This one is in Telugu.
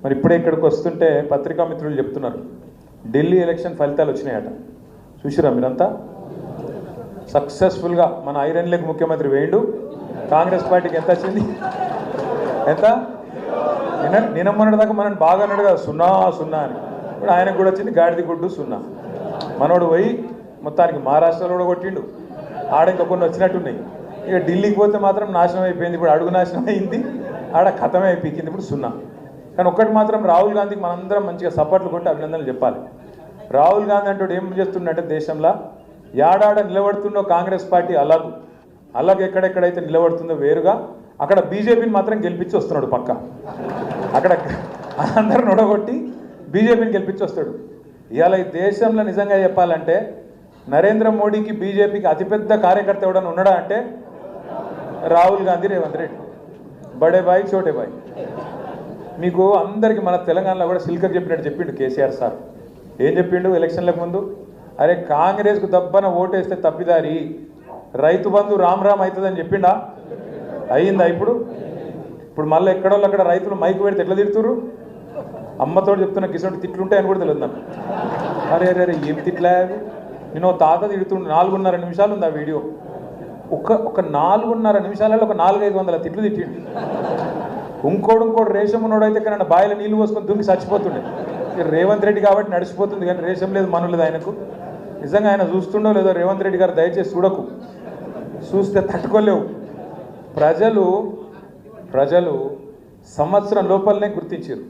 మరి ఇప్పుడే ఇక్కడికి వస్తుంటే పత్రికా మిత్రులు చెప్తున్నారు ఢిల్లీ ఎలక్షన్ ఫలితాలు వచ్చినాయట. చూసిరా మీరంతా? సక్సెస్ఫుల్గా మన ఐరన్ లెగ్ ముఖ్యమంత్రి వేయండు. కాంగ్రెస్ పార్టీకి ఎంత వచ్చింది? ఎంత? నిన్నమ్మన్నటి దాకా మనం బాగా అన్నాడు కదా 0-0 అని. ఇప్పుడు ఆయనకు కూడా వచ్చింది గాడిది గుడ్డు 0. మనోడు పోయి మొత్తానికి మహారాష్ట్రలో కూడా కొట్టిండు. ఆడ ఇంకా కొన్ని వచ్చినట్టున్నాయి. ఇక ఢిల్లీకి పోతే మాత్రం నాశనం అయిపోయింది. ఇప్పుడు అడుగు నాశనం అయింది, ఆడ ఖతమే అయిపోయింది. ఇప్పుడు 0. కానీ ఒక్కటి మాత్రం రాహుల్ గాంధీకి మనందరం మంచిగా సపోర్ట్లు కొట్టి అభినందనలు చెప్పాలి. రాహుల్ గాంధీ అంటే ఏం చేస్తుండే దేశంలో ఏడాడ నిలబడుతుందో కాంగ్రెస్ పార్టీ అలాగే ఎక్కడెక్కడైతే నిలబడుతుందో వేరుగా అక్కడ బీజేపీని మాత్రం గెలిపించి వస్తున్నాడు. పక్క అక్కడ అందరూ నొడగొట్టి బీజేపీని గెలిపించి వస్తాడు. ఇవాళ ఈ దేశంలో నిజంగా చెప్పాలంటే నరేంద్ర మోడీకి బీజేపీకి అతిపెద్ద కార్యకర్త ఎవడన్నా ఉన్నాడా అంటే రాహుల్ గాంధీ, రేవంత్ రెడ్డి. బడే బాయ్ చోటే బాయ్. మీకు అందరికీ మన తెలంగాణలో కూడా సిల్కర్ చెప్పినట్టు చెప్పిండు కేసీఆర్ సార్. ఏం చెప్పిండు ఎలక్షన్లకు ముందు? అరే కాంగ్రెస్కు దబ్బన ఓటేస్తే తప్పిదారి, రైతు బంధు రామ్ అవుతుందని చెప్పిండా? అయ్యిందా? ఇప్పుడు మళ్ళీ ఎక్కడోళ్ళు అక్కడ రైతులు మైకు పెడితే ఎట్లా తిడుతుర్రు? అమ్మతో చెప్తున్న కిసోటి తిట్లుంటాయని కూడా తెలియదు నాకు. అరే అరే ఏం తిట్లా? నేను తాత తిడుతుండు. 4.5 నిమిషాలు ఉంది ఆ వీడియో. ఒక 4.5 నిమిషాలలో ఒక 400-500 తిట్లు తిట్టిండు. ఇంకోడు రేషం ఉన్నోడైతే కానీ బాయిల నీళ్ళు పోసుకొని దుంగి చచ్చిపోతుండే. రేవంత్ రెడ్డి కాబట్టి నడిచిపోతుంది, కానీ రేషం లేదు, మను లేదు ఆయనకు. నిజంగా ఆయన చూస్తుండో లేదో రేవంత్ రెడ్డి గారు దయచేసి చూడకు, చూస్తే తట్టుకోలేవు. ప్రజలు సంవత్సరం లోపలనే గుర్తించారు.